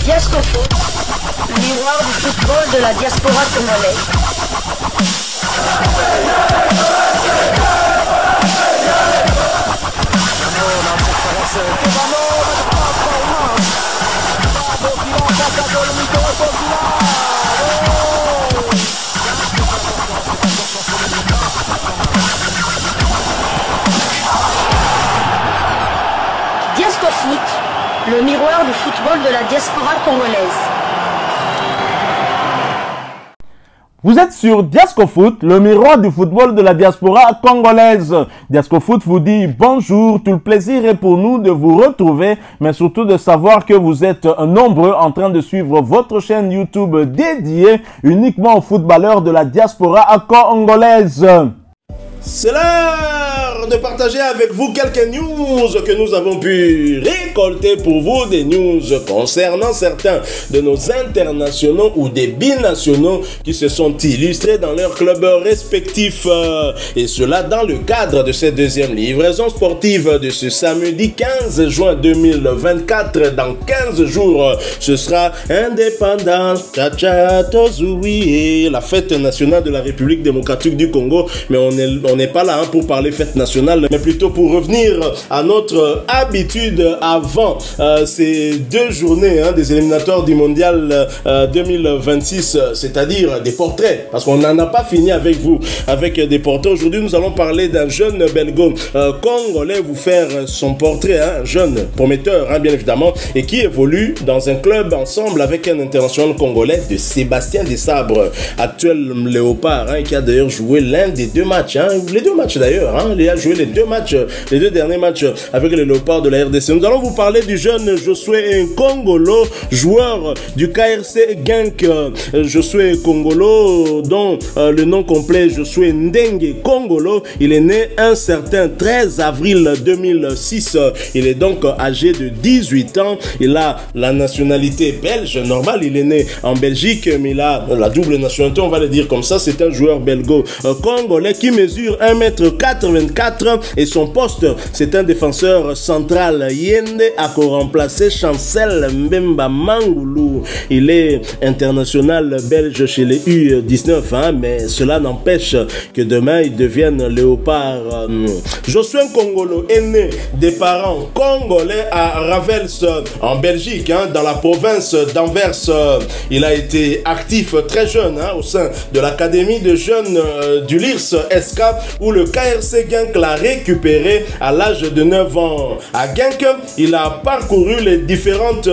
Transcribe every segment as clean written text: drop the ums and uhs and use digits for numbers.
Diascofoot, le miroir du football de la diaspora congolaise. Diascofoot, le miroir du football de la diaspora congolaise. Vous êtes sur Diascofoot, le miroir du football de la diaspora congolaise. Diascofoot vous dit bonjour, tout le plaisir est pour nous de vous retrouver, mais surtout de savoir que vous êtes nombreux en train de suivre votre chaîne YouTube dédiée uniquement aux footballeurs de la diaspora congolaise. C'est l'heure de partager avec vous quelques news que nous avons pu récolter pour vous, des news concernant certains de nos internationaux ou des binationaux qui se sont illustrés dans leurs clubs respectifs, et cela dans le cadre de cette deuxième livraison sportive de ce samedi 15 juin 2024. Dans 15 jours, ce sera Indépendance, la fête nationale de la République démocratique du Congo, mais on n'est pas là pour parler fête nationale, mais plutôt pour revenir à notre habitude avant ces deux journées des éliminatoires du mondial 2026, c'est-à-dire des portraits, parce qu'on n'en a pas fini avec vous, avec des portraits. Aujourd'hui, nous allons parler d'un jeune belgo congolais, vous faire son portrait, un jeune prometteur, bien évidemment, et qui évolue dans un club ensemble avec un international congolais de Sébastien Desabre, actuel Léopard, qui a d'ailleurs joué l'un des deux matchs, les deux matchs d'ailleurs, il a joué les deux derniers matchs avec les Léopards de la RDC. Nous allons vous parler du jeune Josué Kongolo, joueur du KRC Genk. Josué Kongolo, dont le nom complet Josué Ndenge Kongolo, il est né un certain 13 avril 2006. Il est donc âgé de 18 ans. Il a la nationalité belge, normal, il est né en Belgique, mais il a la double nationalité, on va le dire comme ça. C'est un joueur belgo-congolais qui mesure 1m84 et son poste, c'est un défenseur central. Yende a remplacé Chancel Mbemba Mangoulou. Il est international belge chez les U19, mais cela n'empêche que demain il devienne Léopard. Josué Kongolo est né des parents congolais à Ravels en Belgique, dans la province d'Anvers. Il a été actif très jeune au sein de l'académie de jeunes du LIRS SK, où le KRC Genk l'a récupéré à l'âge de 9 ans. À Genk, il a parcouru les différentes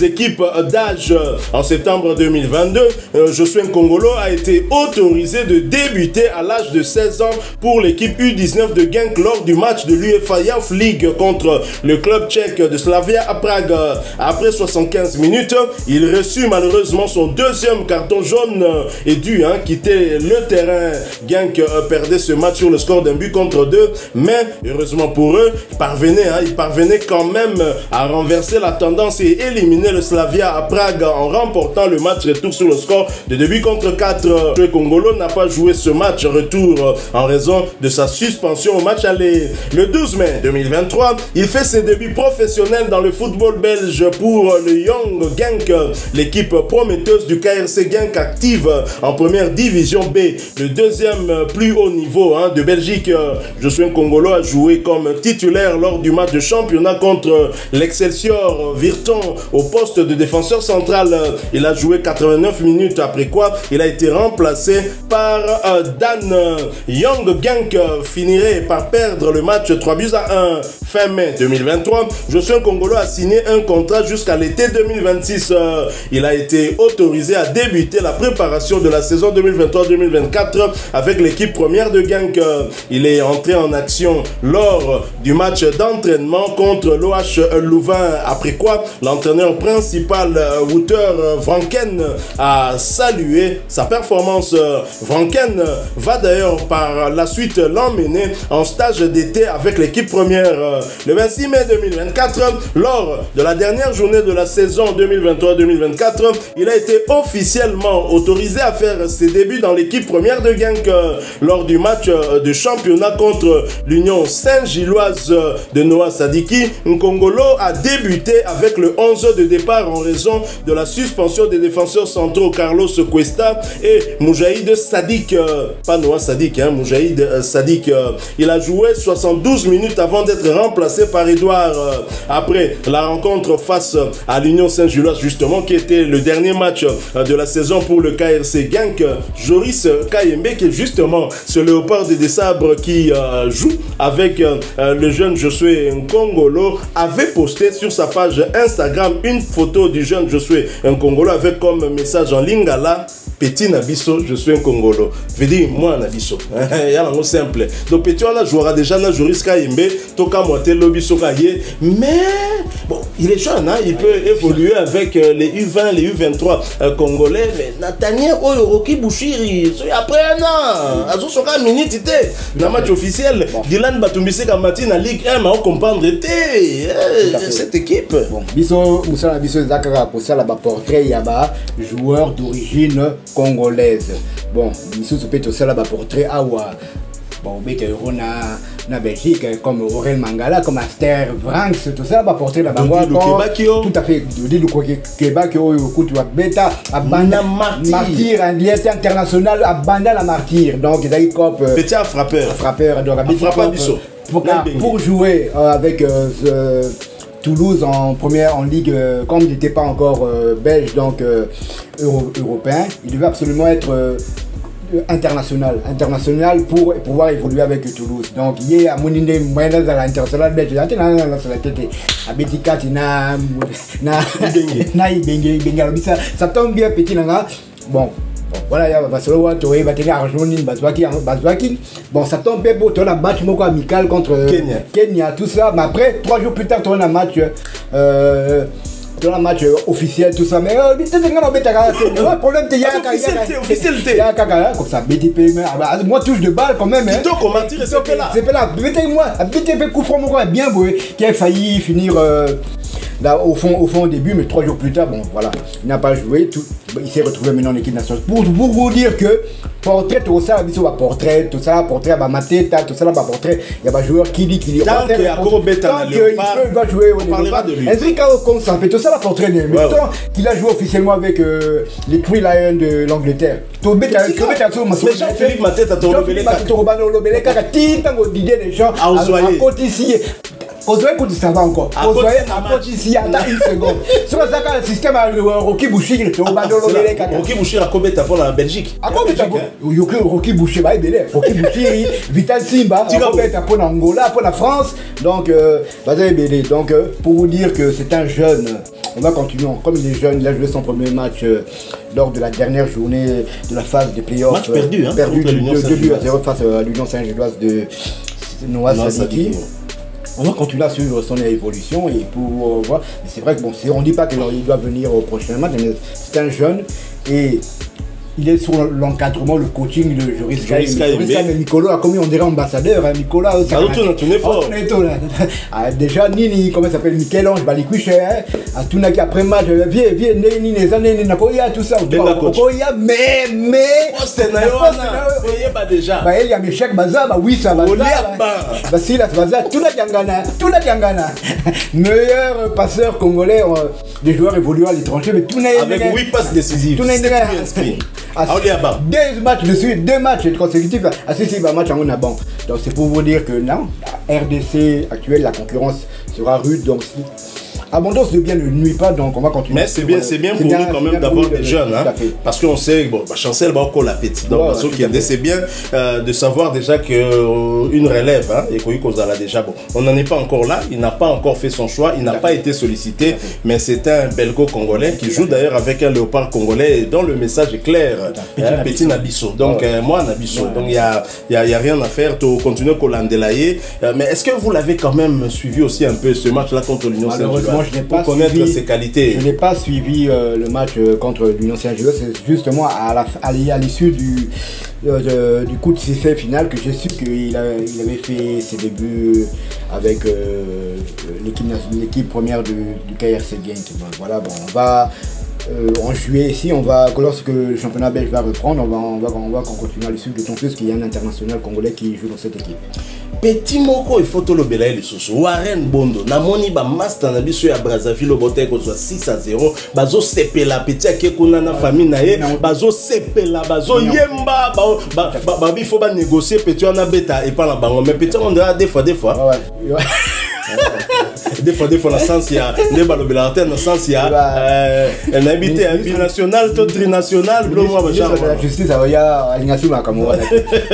équipes d'âge. En septembre 2022, Josué Kongolo a été autorisé de débuter à l'âge de 16 ans pour l'équipe U19 de Genk lors du match de l'UEFA Youth League contre le club tchèque de Slavia à Prague. Après 75 minutes, il reçut malheureusement son deuxième carton jaune et dut quitter le terrain. Genk perdait ce match sur le score d'un but contre 2, mais heureusement pour eux, ils parvenaient quand même à renverser la tendance et éliminer le Slavia à Prague en remportant le match retour sur le score de 2 buts contre 4. Le Kongolo n'a pas joué ce match retour en raison de sa suspension au match aller. Le 12 mai 2023, il fait ses débuts professionnels dans le football belge pour le Young Genk, l'équipe prometteuse du KRC Genk active en première division B, le deuxième plus haut niveau de Belgique. Josué Kongolo a joué comme titulaire lors du match de championnat contre l'Excelsior Virton au poste de défenseur central. Il a joué 89 minutes, après quoi il a été remplacé par Dan. Young Genk finirait par perdre le match 3-1. Fin mai 2023, Josué Kongolo a signé un contrat jusqu'à l'été 2026. Il a été autorisé à débuter la préparation de la saison 2023-2024 avec l'équipe première de Genk. Il est entré en action lors du match d'entraînement contre l'OH Louvain, après quoi l'entraîneur principal Wouter Vranken a salué sa performance. Vranken va d'ailleurs par la suite l'emmener en stage d'été avec l'équipe première. Le 26 mai 2024, lors de la dernière journée de la saison 2023-2024, il a été officiellement autorisé à faire ses débuts dans l'équipe première de Genk lors du match de championnat contre l'Union Saint-Gilloise de Noah Sadiki. Nkongo Congolo a débuté avec le 11 de départ en raison de la suspension des défenseurs centraux Carlos Cuesta et Moujahid Sadik. Pas Noah Sadik, hein, Moujahid Sadik. Il a joué 72 minutes avant d'être remplacé par Edouard après la rencontre face à l'Union Saint-Gilloise, justement, qui était le dernier match de la saison pour le KRC Genk. Joris Kayembe, qui est justement ce léopard des sabres qui joue avec le jeune Josué Nkongolo, avait posté sur sa page Instagram une photo du jeune Josué Nkongolo avec comme message en lingala: Petit Nabiso, je suis un Congolo. Je veux dire, moi, Nabiso. Il y a un mot simple. Donc, Petit, on a joué déjà dans Joris Kayembe, Toka Moite, Lobiso Kaye. Mais, bon, il est jeune, hein? Il peut évoluer avec les U20, les U23 congolais. Mais Nathaniel Oyoroki Bouchiri, après un an, Azo Soka Minute, dans le match officiel, Dylan Batumbise Kamati, dans la Ligue 1, on comprendre cette équipe. Bon, Biso, Moussa Nabiso Zakara, pour ça, là-bas, portrait, il y a joueur d'origine congolaise. Bon, Bissou peut aussi là portrait Awa. Bon, mais na Belgique comme Aurel Mangala, comme Aster Vranks, tout ça va porter la banque. Tout à fait. Dodi Lukebakio, tu vas bêta, abandon martyr, un lien international, abandon la martyr. Donc, il y a une cop. Petit frappeur. Frappeur, donc pour jouer avec Toulouse en première en ligue, comme il n'était pas encore belge, donc européen, il devait absolument être international pour pouvoir évoluer avec Toulouse. Donc il y a Mounine moyen dans l'international belge, ça tombe bien petit là. Bon, voilà, il y a Barcelone, Touré, Bateli, Arjonin, Bazouaki. Bon, ça tombe bien pour un match amical contre Kenya, tout ça. Mais après, 3 jours plus tard, tu as un match. Dans le match officiel, tout ça, mais le problème c'est officialité. Comme ça, BTP, moi touche de balle quand même. Plutôt commenter, c'est pas là. BTP, coup franc, bien beau, qui a failli finir là, au fond au début, mais 3 jours plus tard, bon voilà, il n'a pas joué, il s'est retrouvé maintenant en équipe nationale. Pour vous dire que portrait, tout ça, portrait, Mateta, tout ça, portrait, il y a un joueur qui dit qu'il est tant qu'il va jouer, on parlera de lui. Ça fait tout ça va portrait, mais tant qu'il a joué officiellement avec les Three Lions de l'Angleterre. Jean-Philippe Mateta, Ozoé écoute ça va encore. Ozoé apporte ici à une seconde. Sur ça quand le système a Rocky Bouchir, Rocky Bouchir a combien pour la Belgique? A combien Rocky Bouchir va aider. Rocky Bouchir, Vital Simba, combien pour l'Angola, pour la France. Donc donc pour vous dire que c'est un jeune. On va continuer. Comme il est jeune, il a joué son premier match lors de la dernière journée de la phase des playoffs. Match perdu, hein? Perdu 2-0 face à l'Union Saint-Gilloise de Noah Sadiki. On va continuer à suivre son évolution et pour voir. Mais c'est vrai que bon, on ne dit pas qu'il doit venir au prochain match, mais c'est un jeune et il est sur l'encadrement, le coaching de Joris Kayembe. Nicolas a commis, on dirait ambassadeur. Hein, Nicolas, déjà, Nini, comment ça s'appelle, Michel-Ange, Balikouche, à tout n'a qu'après match, viens, tout ça. Mais. Déjà. Il y a Michel Baza, oui, ça va. Tout la Diangana. Meilleur passeur congolais, des joueurs évoluent à l'étranger, mais tout n'est avec 8 passes décisives. Deux matchs de suite, 2 matchs consécutifs. Match en bon. Donc c'est pour vous dire que non, la RDC actuelle, la concurrence sera rude. Donc abondance de bien ne nuit pas, donc on va continuer. Mais c'est bien pour nous quand même d'avoir des jeunes, hein, parce qu'on sait, bon, Chancel va encore la petite. Donc c'est bien de savoir déjà qu'une relève, hein, et déjà, bon, on n'en est pas encore là, il n'a pas encore fait son choix, il n'a pas été sollicité, mais c'est un belgo-congolais qui joue d'ailleurs avec un léopard congolais dont le message est clair, Petit Nabiso. Donc moi Nabiso, donc il y a rien à faire, tu continues à l'andelayer. Mais est-ce que vous l'avez quand même suivi aussi un peu ce match-là contre l'Union Saint-Gilloise? Je n'ai pas connaître suivi, ses qualités. Je n'ai pas suivi le match contre l'Union Saint-Gilloise. C'est justement à l'issue du coup de sifflet final que j'ai su qu'il avait fait ses débuts avec l'équipe première du KRC Genk. Voilà, bon, on va en juillet ici, on va, lorsque le championnat belge va reprendre, on va continuer à le suivre, d'autant plus qu'il y a un international congolais qui joue dans cette équipe. Petit moko il faut tout le belay les sous Warren Bondo na moni ba master na biso ya Brazzaville bote ko 6-0 bazo sepela petit akekuna na famille na ye bazo sepela bazo yemba ba bifo ba négocier petit on a beta et pas la bango mais petit on a des fois des fois la sens il y a des balobelater dans sens il y a un habité un binational tout trinational blo moi la justice il y a alignation à Cameroun.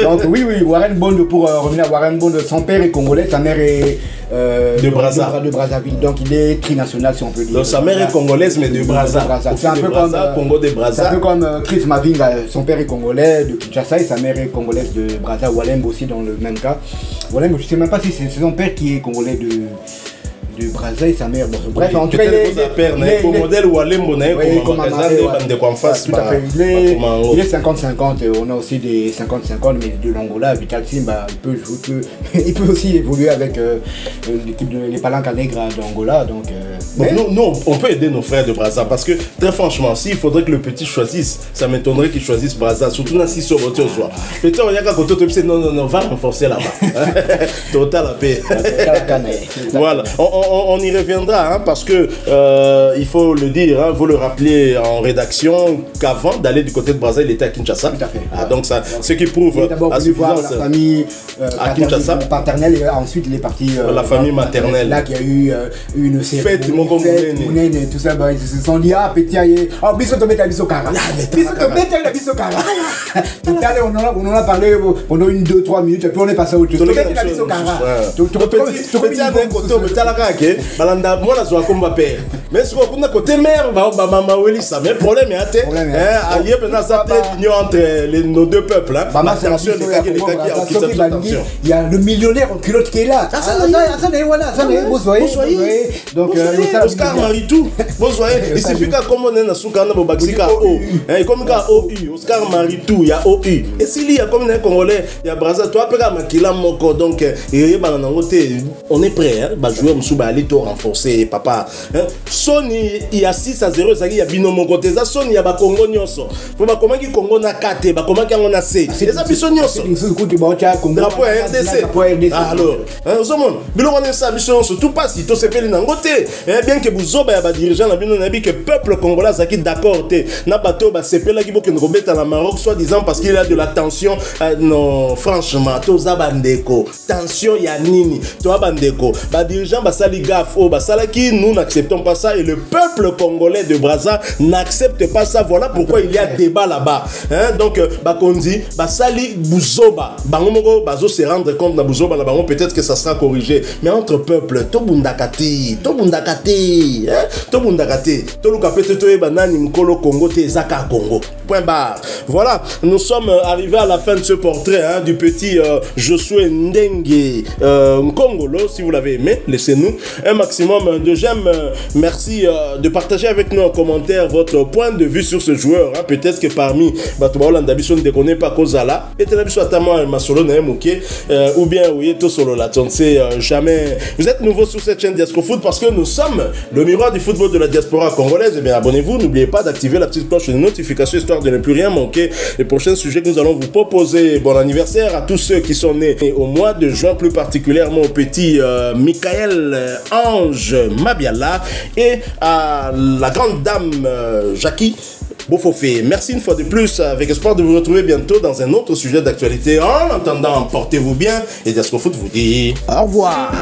Donc oui Warren Bondo, pour revenir à Warren Bondo, son père est congolais, sa mère est de Brazzaville, donc il est trinational si on peut dire. Donc sa mère est congolaise mais de Brazzaville. C'est un peu comme Congo de Brazzaville. C'est un peu comme Chris Mavinga, son père est congolais de Kinshasa et sa mère est congolaise de Brazzaville. Walem aussi dans le même cas. Walem, je sais même pas si c'est son père qui est congolais de Brazzaville et sa mère. Bon, bref, en tout cas, il modèle ou Alembo comme il est 50-50. On a aussi des 50-50, mais de l'Angola, Vital Simba, il peut aussi évoluer avec l'équipe des Palanca Negra d'Angola. Donc, nous, on peut aider nos frères de Brazzaville parce que très franchement, s'il faudrait que le petit choisisse, ça m'étonnerait qu'il choisisse Brazzaville, surtout dans 6 sur votre soir. Peut-être on y a qu'à côté, non, va renforcer là-bas. Total la paix. Voilà. On y reviendra hein, parce que il faut le dire, hein, vous le rappeler en rédaction qu'avant d'aller du côté de Brazzaville, il était à Kinshasa. Tout à fait. Donc ça, ce qui prouve la suffisance. La famille à Kinshasa paternelle et ensuite il est parti la famille maternelle. Là qu'il y a eu une fête, et tout ça, ils se sont dit ah petit aïe, oh biso to mettre biso kara. Biso to mettre la biso kara. Tout à l'heure on en a parlé pendant 1-2-3 minutes et puis on est passé à autre chose. To mettre la biso kara. Tu petit à d'un côté mais talaka ke balanda moi la soir comme père. Mais ce qu'on a côté mère ba mama weli ça mais problème est até. Hein, il y a maintenant ça l'union entre nos deux peuples hein. Il y a le millionnaire en culotte qui est là. Ça voilà, ça vous voyez. Donc Oscar Maritou, vous voyez, il suffit qu'à comme on est dans Soukana Bobaxika O, et comme qu'à OU, Oscar Maritou, il y a OU. Et s'il y a comme un Congolais, il y a Brazza, toi, après Makila Moko, donc, on est prêt, hein, bah jouer Moussouba aller tout renforcer, papa. Sony, il y a 6-0, ça y a Binomo côté, ça Sony, il y a Congo Nyonso. Pour ma comment qui Congo na 4, bah comment qui on a C. C'est ça Biso Nyonso. Drapeau RDC. Alors, Zomon, Bilo on est ça Biso Nyonso, tout passe, il te s'appelle Nangote. Bien que vous avez des dirigeants, on a dit que le peuple congolais est d'accord. Nabato, c'est là qui veut qu'on remette à la Maroc, soi-disant parce qu'il y a de la tension. Non, franchement, Toza Bandeko, tension Yanini, Toza Bandeko, les dirigeants, Basali Gafo, Basalaki, nous n'acceptons pas ça et le peuple congolais de Brazza n'accepte pas ça. Voilà pourquoi il y a débat là-bas. Donc, Bakondi, Basali Bouzoba, Bangomogo, Bazo se rendre compte dans Bouzoba, peut-être que ça sera corrigé. Mais entre peuples, Tobundakati, Congo Zaka Congo. Point barre. Voilà, nous sommes arrivés à la fin de ce portrait hein, du petit Josué Ndenge Nkongolo. Si vous l'avez aimé, laissez-nous un maximum de j'aime. Merci de partager avec nous en commentaire votre point de vue sur ce joueur. Hein. Peut-être que parmi Batouba Ndabison ne connaît pas Kozala et Tenabiso Atama Masolo Naemouké ou bien oui, tout solo là. On ne sait jamais. Vous êtes nouveau sur cette chaîne Diasco Foot parce que nous sommes le miroir du football de la diaspora congolaise. Eh bien, abonnez-vous, n'oubliez pas d'activer la petite cloche de notification histoire de ne plus rien manquer les prochains sujets que nous allons vous proposer. Bon anniversaire à tous ceux qui sont nés au mois de juin, plus particulièrement au petit Michael Ange Mabiala et à la grande dame Jackie Bofofé. Merci une fois de plus, avec espoir de vous retrouver bientôt dans un autre sujet d'actualité. En attendant, portez-vous bien et Diasco Foot vous dit au revoir.